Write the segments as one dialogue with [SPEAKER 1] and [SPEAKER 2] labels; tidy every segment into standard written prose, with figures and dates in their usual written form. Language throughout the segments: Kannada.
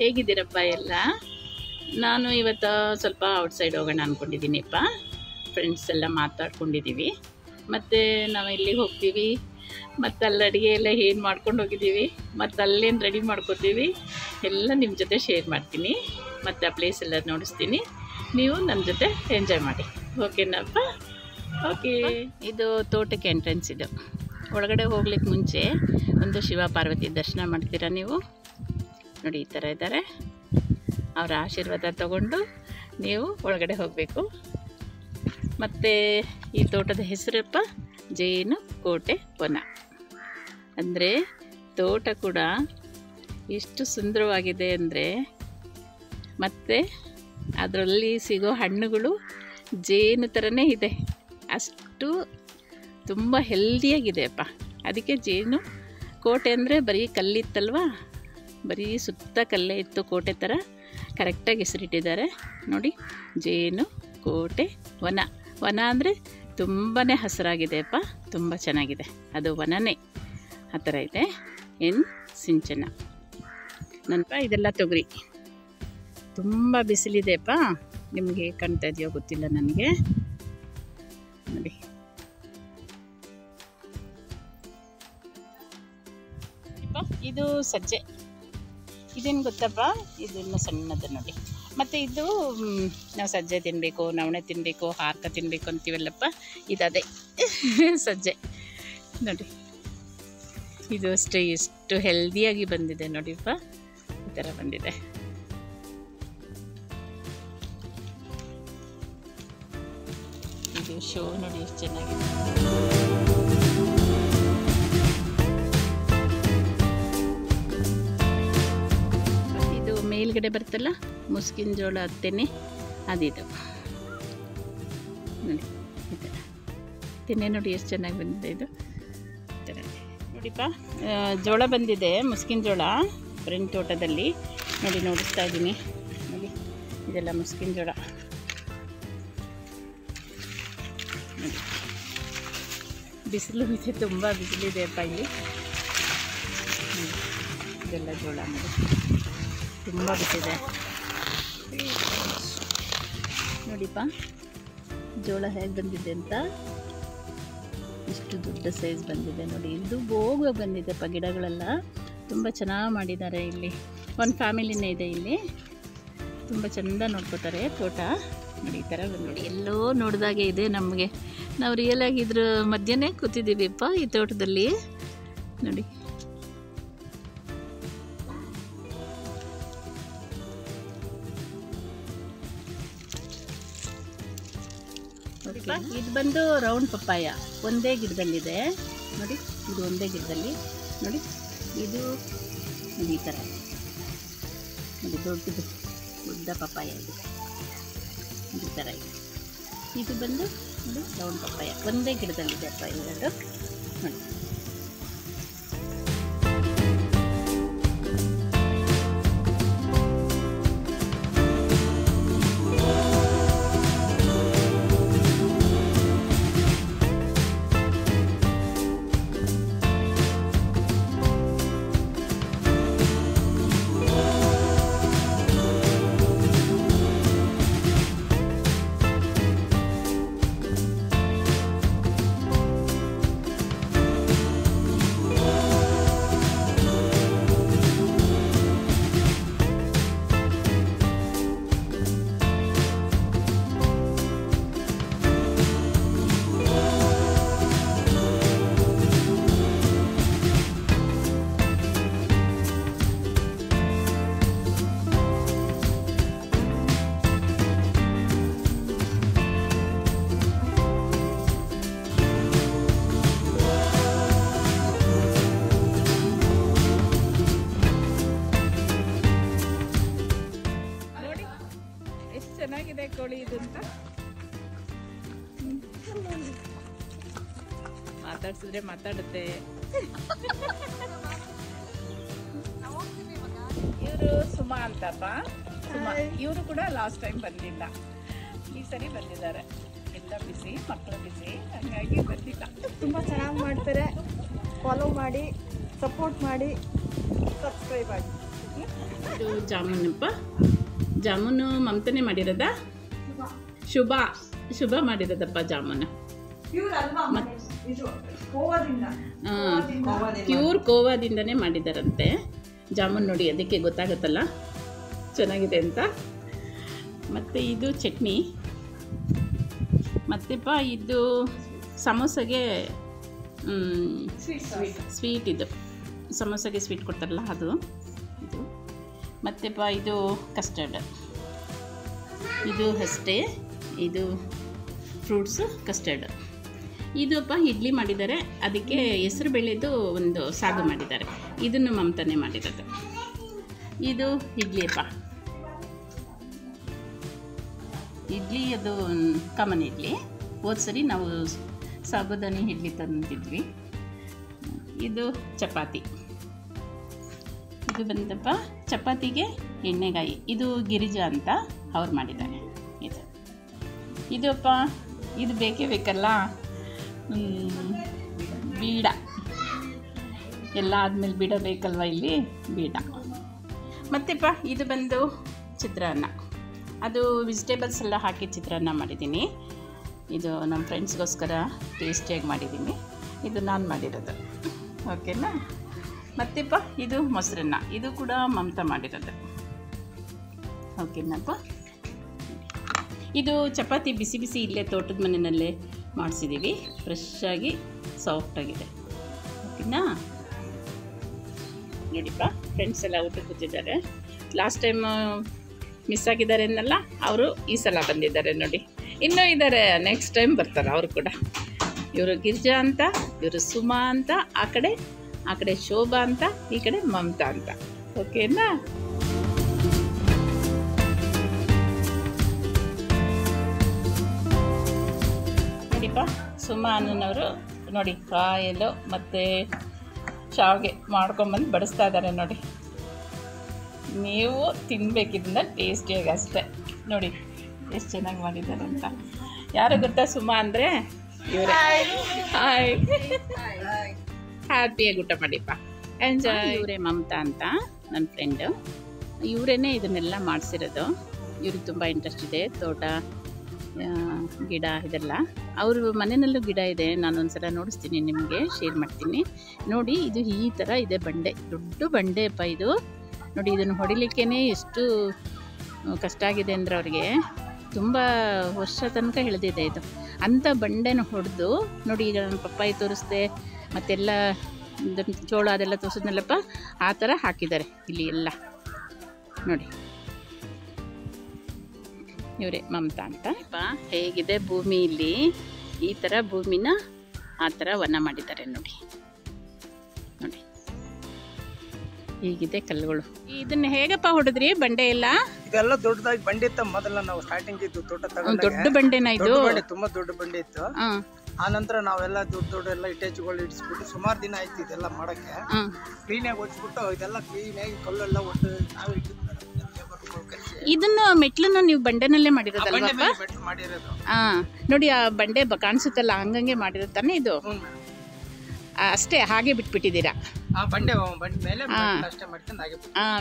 [SPEAKER 1] ಹೇಗಿದ್ದೀರಪ್ಪ ಎಲ್ಲ? ನಾನು ಇವತ್ತು ಸ್ವಲ್ಪ ಔಟ್ಸೈಡ್ ಹೋಗೋಣ ಅಂದ್ಕೊಂಡಿದ್ದೀನಿಪ್ಪ. ಫ್ರೆಂಡ್ಸ್ ಎಲ್ಲ ಮಾತಾಡ್ಕೊಂಡಿದ್ದೀವಿ. ಮತ್ತು ನಾವು ಎಲ್ಲಿಗೆ ಹೋಗ್ತೀವಿ, ಮತ್ತು ಅಲ್ಲಿ ಅಡುಗೆ ಎಲ್ಲ ಏನು ಮಾಡ್ಕೊಂಡು ಹೋಗಿದ್ದೀವಿ, ಮತ್ತು ಅಲ್ಲೇನು ರೆಡಿ ಮಾಡ್ಕೊತೀವಿ ಎಲ್ಲ ನಿಮ್ಮ ಜೊತೆ ಶೇರ್ ಮಾಡ್ತೀನಿ. ಮತ್ತು ಆ ಪ್ಲೇಸ್ ಎಲ್ಲ ನೋಡಿಸ್ತೀನಿ. ನೀವು ನನ್ನ ಜೊತೆ ಎಂಜಾಯ್ ಮಾಡಿ, ಓಕೆನಪ್ಪ? ಓಕೆ. ಇದು ತೋಟಕ್ಕೆ ಎಂಟ್ರೆನ್ಸ್. ಇದು ಒಳಗಡೆ ಹೋಗ್ಲಿಕ್ಕೆ ಮುಂಚೆ ಒಂದು ಶಿವ ಪಾರ್ವತಿ ದರ್ಶನ ಮಾಡ್ತೀರಾ ನೀವು ನೋಡಿ. ಈ ಥರ ಇದ್ದಾರೆ. ಅವರ ಆಶೀರ್ವಾದ ತಗೊಂಡು ನೀವು ಒಳಗಡೆ ಹೋಗಬೇಕು. ಮತ್ತು ಈ ತೋಟದ ಹೆಸರಪ್ಪ ಜೇನು ಕೋಟೆ ವನ. ಅಂದರೆ ತೋಟ ಕೂಡ ಎಷ್ಟು ಸುಂದರವಾಗಿದೆ ಅಂದರೆ, ಮತ್ತು ಅದರಲ್ಲಿ ಸಿಗೋ ಹಣ್ಣುಗಳು ಜೇನು ಥರನೇ ಇದೆ. ಅಷ್ಟು ತುಂಬ ಹೆಲ್ದಿಯಾಗಿದೆಯಪ್ಪ. ಅದಕ್ಕೆ ಜೇನು ಕೋಟೆ ಅಂದರೆ ಬರೀ ಕಲ್ಲಿತ್ತಲ್ವ, ಬರೀ ಸುತ್ತ ಕಲ್ಲೇ ಇತ್ತು, ಕೋಟೆ ಥರ ಕರೆಕ್ಟಾಗಿ ಹೆಸರಿಟ್ಟಿದ್ದಾರೆ ನೋಡಿ. ಜೇನು ಕೋಟೆ ವನ. ವನ ಅಂದರೆ ತುಂಬಾ ಹಸಿರಾಗಿದೆಯಪ್ಪ, ತುಂಬ ಚೆನ್ನಾಗಿದೆ. ಅದು ವನನೇ, ಆ ಥರ ಇದೆ. ಎನ್ ಸಿಂಚನ. ನನ್ನಪ್ಪ ಇದೆಲ್ಲ ತೊಗರಿ. ತುಂಬ ಬಿಸಿಲಿದೆಯಪ್ಪ, ನಿಮಗೆ ಕಾಣ್ತಾ ಇದೆಯೋ ಗೊತ್ತಿಲ್ಲ ನನಗೆ. ನೋಡಿ ಇದು ಸಜ್ಜೆ. ಇದೇನು ಗೊತ್ತಪ್ಪ, ಇದನ್ನು ಸಣ್ಣದು ನೋಡಿ. ಮತ್ತು ಇದು ನಾವು ಸಜ್ಜೆ ತಿನ್ನಬೇಕು, ನವಣೆ ತಿನ್ನಬೇಕು, ಹಾರ್ಕ ತಿನ್ನಬೇಕು ಅಂತೀವಲ್ಲಪ್ಪ, ಇದದೇ ಸಜ್ಜೆ ನೋಡಿ. ಇದು ಅಷ್ಟೇ ಎಷ್ಟು ಹೆಲ್ದಿಯಾಗಿ ಬಂದಿದೆ ನೋಡಿಪ್ಪ, ಈ ಥರ ಬಂದಿದೆ. ಇದು ಶೋ ನೋಡಿ ಎಷ್ಟು ಚೆನ್ನಾಗಿದೆ. ಇದು ಮೇಲ್ಗಡೆ ಬರ್ತಲ್ಲ ಮುಸ್ಕಿನ ಜೋಳ ತೆನೆ, ಅದಿದು ನೋಡಿ. ಈ ಥರ ತೆನೆ ನೋಡಿ ಎಷ್ಟು ಚೆನ್ನಾಗಿ ಬಂದಿದೆ. ಇದು ಈ ಥರ ನೋಡಿಪ್ಪ, ಜೋಳ ಬಂದಿದೆ, ಮುಸ್ಕಿನ ಜೋಳ ಫ್ರೆಂಡ್ ತೋಟದಲ್ಲಿ ನೋಡಿ. ನೋಡಿಸ್ತಾ ಇದ್ದೀನಿ ನೋಡಿ, ಇದೆಲ್ಲ ಮುಸ್ಕಿನ ಜೋಳ ನೋಡಿ. ಬಿಸಿಲು ಇದೆ, ತುಂಬ ಬಿಸಿಲಿದೆ ಅಪ್ಪ ಇಲ್ಲಿ. ಇದೆಲ್ಲ ಜೋಳ ನೋಡಿ, ತುಂಬ ಬಿಸಿದೆ ನೋಡಿಪ್ಪ. ಜೋಳ ಹೇಗೆ ಬಂದಿದೆ ಅಂತ, ಇಷ್ಟು ದೊಡ್ಡ ಸೈಜ್ ಬಂದಿದೆ ನೋಡಿ. ಇದು ಬೋಗುವಾಗಿ ಬಂದಿದೆಪ್ಪ. ಗಿಡಗಳೆಲ್ಲ ತುಂಬ ಚೆನ್ನಾಗಿ ಮಾಡಿದ್ದಾರೆ. ಇಲ್ಲಿ ಒಂದು ಫ್ಯಾಮಿಲಿನೇ ಇದೆ. ಇಲ್ಲಿ ತುಂಬ ಚೆಂದ ನೋಡ್ಕೋತಾರೆ ತೋಟ ನೋಡಿ. ಈ ಥರ ನೋಡಿ, ಎಲ್ಲೋ ನೋಡಿದಾಗೆ ಇದೆ ನಮಗೆ. ನಾವು ರಿಯಲ್ ಆಗಿ ಇದ್ರ ಮಧ್ಯನೇ ಕೂತಿದ್ದೀವಿಪ್ಪ ಈ ತೋಟದಲ್ಲಿ ನೋಡಿ. ಇದು ಬಂದು ರೌಂಡ್ ಪಪ್ಪಾಯ, ಒಂದೇ ಗಿಡದಲ್ಲಿದೆ ನೋಡಿ. ಇದು ಒಂದೇ ಗಿಡದಲ್ಲಿ ನೋಡಿ. ಇದು ನೋಡಿ ಈ ಥರ ನೋಡಿ, ದೊಡ್ಡದು ದೊಡ್ಡ ಪಪ್ಪಾಯ ಇದೆ, ಈ ಥರ ಇದೆ. ಇದು ಬಂದು ನೋಡಿ ರೌಂಡ್ ಪಪ್ಪಾಯ, ಒಂದೇ ಗಿಡದಲ್ಲಿದೆ ಅಪ್ಪ ಇವೆರಡು ನೋಡಿ. ಚೆನ್ನಾಗಿದೆ ಕೋಳಿ ಇದು ಅಂತ ಮಾತಾಡ್ಸಿದ್ರೆ ಮಾತಾಡುತ್ತೆ. ಇವರು ಸುಮಾ ಅಂತಪ್ಪ, ಸುಮಾ. ಇವರು ಕೂಡ ಲಾಸ್ಟ್ ಟೈಮ್ ಬಂದಿಲ್ಲ, ಈ ಸರಿ ಬಂದಿದ್ದಾರೆ. ಎಲ್ಲ ಬಿಸಿ, ಮಕ್ಕಳು ಬಿಸಿ, ಹಾಗಾಗಿ ಬಂದಿಲ್ಲ.
[SPEAKER 2] ತುಂಬ ಚೆನ್ನಾಗಿ ಮಾಡ್ತಾರೆ. ಫಾಲೋ ಮಾಡಿ, ಸಪೋರ್ಟ್ ಮಾಡಿ, ಸಬ್ಸ್ಕ್ರೈಬ್ ಆಗಿ.
[SPEAKER 1] ಇದು ಜಾಮೂನಪ್ಪ. ಜಾಮೂನು ಮಮತಾನೇ ಮಾಡಿರೋದಾ? ಶುಭ ಮಾಡಿರೋದಪ್ಪ ಜಾಮೂನು. ಪ್ಯೂರ್ ಕೋವಾದಿಂದನೇ ಮಾಡಿದಾರಂತೆ ಜಾಮೂನ್. ನೋಡಿ ಅದಕ್ಕೆ ಗೊತ್ತಾಗುತ್ತಲ್ಲ ಚೆನ್ನಾಗಿದೆ ಅಂತ. ಮತ್ತು ಇದು ಚಟ್ನಿ. ಮತ್ತೆಪ್ಪ ಇದು ಸಮೋಸೆಗೆ ಸ್ವೀಟ್, ಇದು ಸಮೋಸೆಗೆ ಸ್ವೀಟ್ ಕೊಡ್ತಾರಲ್ಲ ಅದು ಇದು. ಮತ್ತೆಪ್ಪ ಇದು ಕಸ್ಟರ್ಡ್, ಇದು ಅಷ್ಟೇ. ಇದು ಫ್ರೂಟ್ಸು ಕಸ್ಟರ್ಡ್. ಇದಪ್ಪ ಇಡ್ಲಿ ಮಾಡಿದ್ದಾರೆ, ಅದಕ್ಕೆ ಹೆಸರು ಬೇಳೆದು ಒಂದು ಸಾಗು ಮಾಡಿದ್ದಾರೆ. ಇದನ್ನು ಮಮತಾನೇ ಮಾಡಿರೋದು. ಇದು ಇಡ್ಲಿ ಅಪ್ಪ. ಇಡ್ಲಿ ಅದು ಕಾಮನ್ ಇಡ್ಲಿ. ಹೋದ ಸರಿ ನಾವು ಸಾಬುದಾನಿ ಇಡ್ಲಿ ತಂದಿದ್ವಿ. ಇದು ಚಪಾತಿ. ಇದು ಬಂದಪ್ಪ ಚಪಾತಿಗೆ ಎಣ್ಣೆಗಾಯಿ. ಇದು ಗಿರಿಜಾ ಅಂತ ಅವ್ರು ಮಾಡಿದ್ದಾರೆ. ಇದು ಅಪ್ಪ ಇದು ಬೇಕೇ ಬೇಕಲ್ಲ, ಬೀಡ ಎಲ್ಲ ಆದಮೇಲೆ ಬೀಡ ಬೇಕಲ್ವ, ಇಲ್ಲಿ ಬೀಡ. ಮತ್ತೆಪ್ಪ ಇದು ಬಂದು ಚಿತ್ರಾನ್ನ. ಅದು ವೆಜಿಟೇಬಲ್ಸ್ ಎಲ್ಲ ಹಾಕಿ ಚಿತ್ರಾನ್ನ ಮಾಡಿದ್ದೀನಿ. ಇದು ನಮ್ಮ ಫ್ರೆಂಡ್ಸ್ಗೋಸ್ಕರ ಟೇಸ್ಟಿಯಾಗಿ ಮಾಡಿದ್ದೀನಿ. ಇದು ನಾನು ಮಾಡಿರೋದು, ಓಕೆನಾ. ಮತ್ತೆಪ್ಪ ಇದು ಮೊಸರನ್ನ. ಇದು ಕೂಡ ಮಮತಾ ಮಾಡಿರೋದು, ಓಕೆನಪ್ಪ. ಇದು ಚಪಾತಿ ಬಿಸಿ ಬಿಸಿ ಇಲ್ಲೇ ತೋಟದ ಮನೆಯಲ್ಲೇ ಮಾಡಿಸಿದ್ದೀವಿ. ಫ್ರೆಶ್ಶಾಗಿ ಸಾಫ್ಟಾಗಿದೆ, ಓಕೆನಾ. ನೋಡಿಪ್ಪ ಫ್ರೆಂಡ್ಸ್ ಎಲ್ಲ ಊಟಕ್ಕೆ ಕೂತಿದ್ದಾರೆ. ಲಾಸ್ಟ್ ಟೈಮ್ ಮಿಸ್ ಆಗಿದ್ದಾರೆ ಅನ್ನಲ್ಲ, ಅವರು ಈ ಸಲ ಬಂದಿದ್ದಾರೆ ನೋಡಿ. ಇನ್ನೂ ಇದ್ದಾರೆ, ನೆಕ್ಸ್ಟ್ ಟೈಮ್ ಬರ್ತಾರೆ ಅವರು ಕೂಡ. ಇವರು ಗಿರಿಜಾ ಅಂತ, ಇವರು ಸುಮಾ ಅಂತ, ಆ ಕಡೆ ಶೋಭಾ ಅಂತ, ಈ ಕಡೆ ಮಮತಾ ಅಂತ, ಓಕೆನಾ. ನೋಡಿಪ್ಪ ಸುಮಾ ಅನ್ನೋರು ನೋಡಿ ಕಾಯಲು ಮತ್ತು ಶಾವಿಗೆ ಮಾಡ್ಕೊಂಬಂದು ಬಡಿಸ್ತಾ ಇದ್ದಾರೆ ನೋಡಿ. ನೀವು ತಿನ್ನಬೇಕಿದ್ದ ಟೇಸ್ಟಿಯಾಗಿ ಅಷ್ಟೇ. ನೋಡಿ ಎಷ್ಟು ಚೆನ್ನಾಗಿ ಮಾಡಿದ್ದಾರೆ ಅಂತ. ಯಾರು ಗೊತ್ತಾ ಸುಮಾ ಅಂದರೆ? ಇವರೇ. ಹಾಯ್, ಹ್ಯಾಪಿಯಾಗಿ ಊಟ ಮಾಡಿಪ್ಪ, ಎಂಜಾಯ್. ಇವರೇ ಮಮತಾ ಅಂತ ನನ್ನ ಫ್ರೆಂಡು. ಇವರೇ ಇದನ್ನೆಲ್ಲ ಮಾಡಿಸಿರೋದು. ಇವ್ರಿಗೆ ತುಂಬ ಇಂಟ್ರೆಸ್ಟ್ ಇದೆ ತೋಟ, ಗಿಡ ಇದೆಲ್ಲ. ಅವ್ರ ಮನೆಯಲ್ಲೂ ಗಿಡ ಇದೆ, ನಾನೊಂದು ಸಲ ನೋಡಿಸ್ತೀನಿ ನಿಮಗೆ, ಶೇರ್ ಮಾಡ್ತೀನಿ ನೋಡಿ. ಇದು ಈ ಥರ ಇದೆ ಬಂಡೆ, ದೊಡ್ಡ ಬಂಡೆ ಅಪ್ಪ ಇದು. ನೋಡಿ ಇದನ್ನು ಹೊಡಿಲಿಕ್ಕೇ ಎಷ್ಟು ಕಷ್ಟ ಆಗಿದೆ ಅಂದರೆ ಅವ್ರಿಗೆ ತುಂಬ ವರ್ಷ ತನಕ ಹಿಡಿದಿದೆ ಇದು. ಅಂಥ ಬಂಡೆನ ಹೊಡೆದು ನೋಡಿ. ಈಗ ನನ್ನ ಪಪ್ಪಾಯಿ ತೋರಿಸ್ದೆ ಮತ್ತೆಲ್ಲ ಜೋಳ ಅದೆಲ್ಲ ತೋರಿಸಿದ್ನಲ್ಲಪ್ಪ, ಆ ಥರ ಹಾಕಿದ್ದಾರೆ ಇಲ್ಲಿ ಎಲ್ಲ ನೋಡಿ. ಇವರೇ ಮಮತಾ ಅಂತ. ಹೇಗಿದೆ ಭೂಮಿ ಇಲ್ಲಿ, ಈ ಥರ ಭೂಮಿನ ಆ ಥರ ವನ ಮಾಡಿದ್ದಾರೆ ನೋಡಿ. ನೋಡಿ ಹೀಗಿದೆ ಕಲ್ಲುಗಳು. ಇದನ್ನ ಹೇಗಪ್ಪ ಹೊಡೆದ್ರಿ ಬಂಡೆ ಎಲ್ಲ?
[SPEAKER 2] ಇದೆಲ್ಲ ದೊಡ್ಡದಾಗಿ ಬಂಡೆ ಇತ್ತು ಮೊದಲ, ನಾವು ಸ್ಟಾರ್ಟಿಂಗ್ ಇದ್ದು ತೋಟ ತಗೊಂಡು.
[SPEAKER 1] ದೊಡ್ಡ ಬಂಡೆನ ಇದು?
[SPEAKER 2] ತುಂಬಾ ದೊಡ್ಡ ಬಂಡೆ ಇತ್ತು. ಆ ನಂತರ ನಾವೆಲ್ಲ ದೊಡ್ಡ ಎಲ್ಲ ಇಟೇಜ್ಗಳು ಇಡಿಸ್ಬಿಟ್ಟು ಸುಮಾರು ದಿನ ಆಯ್ತು ಇದೆಲ್ಲ ಮಾಡಕ್ಕೆ. ಕ್ಲೀನಾಗಿ ಒಡ್ಸ್ಬಿಟ್ಟು ಇದೆಲ್ಲ ಕ್ಲೀನಾಗಿ ಕಲ್ಲೆಲ್ಲ ಒಟ್ಟು ನಾವೇ ಇಟ್ಟಿದ್ದು.
[SPEAKER 1] ಇದನ್ನು ಮೆಟ್ಲನ್ನು ನೀವು ಬಂಡೆನಲ್ಲೇ ಮಾಡಿರೋದಲ್ವಾ?
[SPEAKER 2] ಮಾಡಿರೋದು.
[SPEAKER 1] ನೋಡಿ ಆ ಬಂಡೆ ಕಾಣಿಸುತ್ತಲ್ಲ, ಹಂಗಂಗೆ ಮಾಡಿರುತ್ತಾನೆ ಇದು. ಅಷ್ಟೇ ಹಾಗೆ ಬಿಟ್ಬಿಟ್ಟಿದ್ದೀರಾ?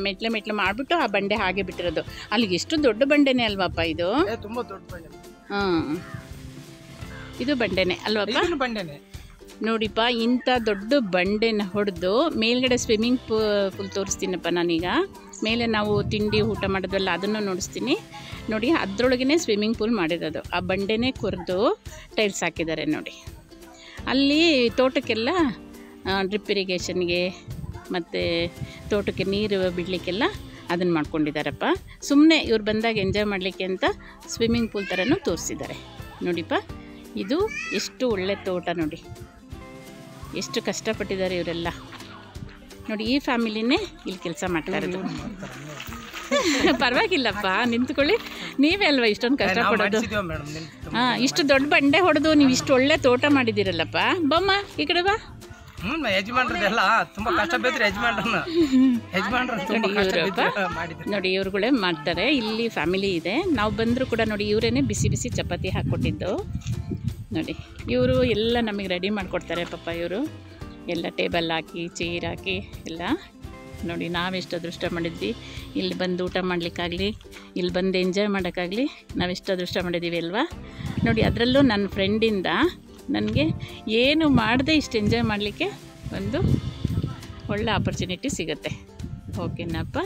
[SPEAKER 1] ಮೆಟ್ಲೆ ಮಾಡಿಬಿಟ್ಟು ಆ ಬಂಡೆ ಹಾಗೆ ಬಿಟ್ಟಿರೋದು. ಅಲ್ಲಿಗೆ ಎಷ್ಟು ದೊಡ್ಡ ಬಂಡೆನೇ ಅಲ್ವಾಪ್ಪ ಇದು?
[SPEAKER 2] ತುಂಬಾ ದೊಡ್ಡ ಬಂಡೆ.
[SPEAKER 1] ಇದು ಬಂಡೆನೇ ಅಲ್ವಪ್ಪ?
[SPEAKER 2] ಬಂಡೆನೇ
[SPEAKER 1] ನೋಡಿಪ್ಪ, ಇಂಥ ದೊಡ್ಡ ಬಂಡೆನ ಹೊಡೆದು ಮೇಲ್ಗಡೆ ಸ್ವಿಮ್ಮಿಂಗ್ ಪೂಲ್ ತೋರಿಸ್ತೀನಪ್ಪ ನಾನೀಗ. ಮೇಲೆ ನಾವು ತಿಂಡಿ ಊಟ ಮಾಡೋದಲ್ಲ ಅದನ್ನು ನೋಡಿಸ್ತೀನಿ ನೋಡಿ. ಅದರೊಳಗೇ ಸ್ವಿಮ್ಮಿಂಗ್ ಪೂಲ್ ಮಾಡಿರೋದು. ಆ ಬಂಡೆನೇ ಕೊರೆದು ಟೈಲ್ಸ್ ಹಾಕಿದ್ದಾರೆ ನೋಡಿ. ಅಲ್ಲಿ ತೋಟಕ್ಕೆಲ್ಲ ಡ್ರಿಪ್ ಇರಿಗೇಷನ್ಗೆ ಮತ್ತು ತೋಟಕ್ಕೆ ನೀರು ಬಿಡಲಿಕ್ಕೆಲ್ಲ ಅದನ್ನು ಮಾಡ್ಕೊಂಡಿದ್ದಾರಪ್ಪ. ಸುಮ್ಮನೆ ಇವ್ರು ಬಂದಾಗ ಎಂಜಾಯ್ ಮಾಡಲಿಕ್ಕೆ ಅಂತ ಸ್ವಿಮ್ಮಿಂಗ್ ಪೂಲ್ ಥರನೂ ತೋರಿಸಿದ್ದಾರೆ ನೋಡಿಪ್ಪ. ಇದು ಎಷ್ಟು ಒಳ್ಳೆ ತೋಟ ನೋಡಿ, ಎಷ್ಟು ಕಷ್ಟಪಟ್ಟಿದ್ದಾರೆ ಇವರೆಲ್ಲ ನೋಡಿ. ಈ ಫ್ಯಾಮಿಲಿನೇ ಇಲ್ಲಿ ಕೆಲಸ ಮಾಡ್ತಾ ಇರೋದು. ಪರವಾಗಿಲ್ಲಪ್ಪ, ನಿಂತ್ಕೊಳ್ಳಿ. ನೀವೇ ಅಲ್ವಾ ಇಷ್ಟೊಂದು ಕಷ್ಟಪಡೋದು. ಇಷ್ಟು ದೊಡ್ಡ ಬಂಡೆ ಹೊಡೆದು ನೀವು ಇಷ್ಟು ಒಳ್ಳೆ ತೋಟ ಮಾಡಿದ್ದೀರಲ್ಲಪ್ಪ. ಬಮ್ಮ ಈ ಕಡೆ ಬಾ. ನೋಡಿ ಇವ್ರುಗಳೇ ಮಾಡ್ತಾರೆ. ಇಲ್ಲಿ ಫ್ಯಾಮಿಲಿ ಇದೆ. ನಾವು ಬಂದರೂ ಕೂಡ ನೋಡಿ ಇವರೇನೆ ಬಿಸಿ ಬಿಸಿ ಚಪಾತಿ ಹಾಕ್ಕೊಟ್ಟಿದ್ದು ನೋಡಿ. ಇವರು ಎಲ್ಲ ನಮಗೆ ರೆಡಿ ಮಾಡಿಕೊಡ್ತಾರೆ ಪಾಪ. ಇವರು ಎಲ್ಲ ಟೇಬಲ್ ಹಾಕಿ ಚೇರ್ ಹಾಕಿ ಎಲ್ಲ ನೋಡಿ ನಾವೆಷ್ಟು ಅದೃಷ್ಟ ಮಾಡಿದ್ವಿ, ಇಲ್ಲಿ ಬಂದು ಊಟ ಮಾಡಲಿಕ್ಕಾಗಲಿ, ಇಲ್ಲಿ ಬಂದು ಎಂಜಾಯ್ ಮಾಡೋಕ್ಕಾಗಲಿ ನಾವೆಷ್ಟು ಅದೃಷ್ಟ ಮಾಡಿದ್ದೀವಿ ಅಲ್ವಾ. ನೋಡಿ ಅದರಲ್ಲೂ ನನ್ನ ಫ್ರೆಂಡಿಂದ ನನಗೆ ಏನು ಮಾಡದೆ ಇಷ್ಟು ಎಂಜಾಯ್ ಮಾಡಲಿಕ್ಕೆ ಒಂದು ಒಳ್ಳೆ ಆಪರ್ಚುನಿಟಿ ಸಿಗುತ್ತೆ. ಓಕೆನಪ್ಪ.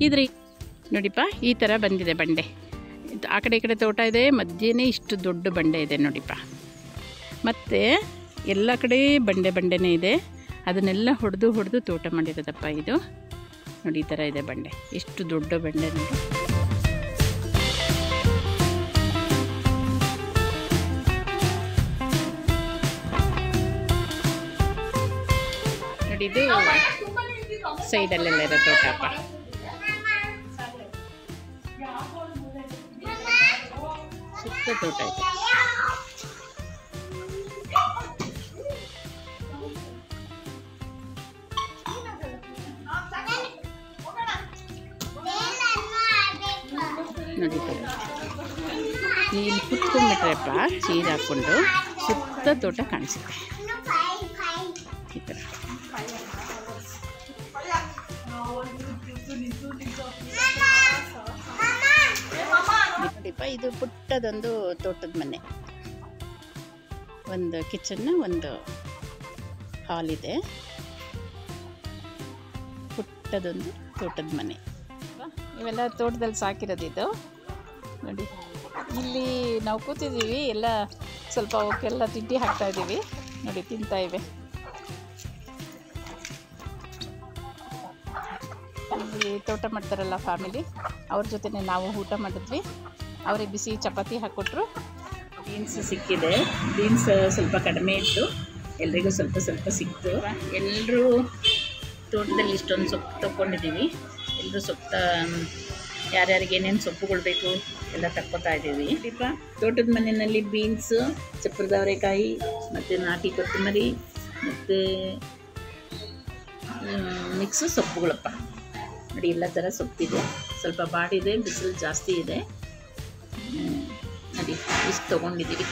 [SPEAKER 1] ಇದ್ರಿ ನೋಡಿಪ್ಪ ಈ ಥರ ಬಂದಿದೆ ಬಂಡೆ. ಆ ಕಡೆ ಈ ಕಡೆ ತೋಟ ಇದೆ, ಮಧ್ಯೆನೇ ಇಷ್ಟು ದೊಡ್ಡ ಬಂಡೆ ಇದೆ ನೋಡಿಪ್ಪ. ಮತ್ತು ಎಲ್ಲ ಕಡೆ ಬಂಡೆನೇ ಇದೆ. ಅದನ್ನೆಲ್ಲ ಹೊಡೆದು ತೋಟ ಮಾಡಿರೋದಪ್ಪ ಇದು. ನೋಡಿ ಈ ಥರ ಇದೆ ಬಂಡೆ, ಎಷ್ಟು ದೊಡ್ಡ ಬಂಡೆ ನೋಡಿ. ನೋಡಿ ಇದು ಸೈಡಲ್ಲೆಲ್ಲ ಇರೋ ತೋಟಪ್ಪ. ಸುತ್ತ ತೋಟ ಇದೆ. ನೋಡಿ ಇಲ್ಲಿ ಕುತ್ಕೊಂಡ್ಬಿಟ್ರೆಪ್ಪ ಚೀರ್ ಹಾಕ್ಕೊಂಡು ಸುತ್ತ ತೋಟ ಕಾಣಿಸುತ್ತೆ ಈ ಥರ. ನೋಡಿಪ್ಪ ಇದು ಪುಟ್ಟದೊಂದು ತೋಟದ ಮನೆ. ಒಂದು ಕಿಚನ್, ಒಂದು ಹಾಲ್ ಇದೆ. ಪುಟ್ಟದೊಂದು ತೋಟದ ಮನೆ. ಇವೆಲ್ಲ ತೋಟದಲ್ಲಿ ಸಾಕಿರೋದಿದ್ದು ನೋಡಿ. ಇಲ್ಲಿ ನಾವು ಕೂತಿದ್ದೀವಿ, ಎಲ್ಲ ಸ್ವಲ್ಪ ಅವಕ್ಕೆಲ್ಲ ತಿಂಡಿ ಹಾಕ್ತಾಯಿದ್ದೀವಿ ನೋಡಿ, ತಿಂತಾ ಇವೆ. ಇಲ್ಲಿ ತೋಟ ಮಾಡ್ತಾರಲ್ಲ ಫ್ಯಾಮಿಲಿ, ಅವ್ರ ಜೊತೆನೇ ನಾವು ಊಟ ಮಾಡಿದ್ವಿ. ಅವ್ರಿಗೆ ಬಿಸಿ ಚಪಾತಿ ಹಾಕ್ಕೊಟ್ರು. ಬೀನ್ಸ್ ಸಿಕ್ಕಿದೆ. ಬೀನ್ಸ್ ಸ್ವಲ್ಪ ಕಡಿಮೆ ಇತ್ತು, ಎಲ್ರಿಗೂ ಸ್ವಲ್ಪ ಸಿಕ್ತು. ಎಲ್ಲರೂ ತೋಟದಲ್ಲಿ ಇಷ್ಟೊಂದು ಸೊಪ್ಪು ತೊಗೊಂಡಿದ್ದೀವಿ. ಎಲ್ಲರೂ ಸೊಪ್ಪು ಯಾರ್ಯಾರಿಗೆ ಏನೇನು ಸೊಪ್ಪುಗಳು ಬೇಕು ಎಲ್ಲ ತಕ್ಕೋತಾ ಇದ್ದೀವಿ. ದೀಪ ತೋಟದ ಮನೆಯಲ್ಲಿ ಬೀನ್ಸು, ಚಪ್ಪರದ ಅವರೆಕಾಯಿ, ಮತ್ತು ನಾಟಿ ಕೊತ್ತಂಬರಿ, ಮತ್ತು ಮಿಕ್ಸು ಸೊಪ್ಪುಗಳಪ್ಪ ನೋಡಿ. ಎಲ್ಲ ಥರ ಸೊಪ್ಪಿದೆ. ಸ್ವಲ್ಪ ಬಾಡಿದೆ, ಬಿಸಿಲು ಜಾಸ್ತಿ ಇದೆ ನೋಡಿ. ಇಷ್ಟು ತೊಗೊಂಡಿದ್ದೀವಿ.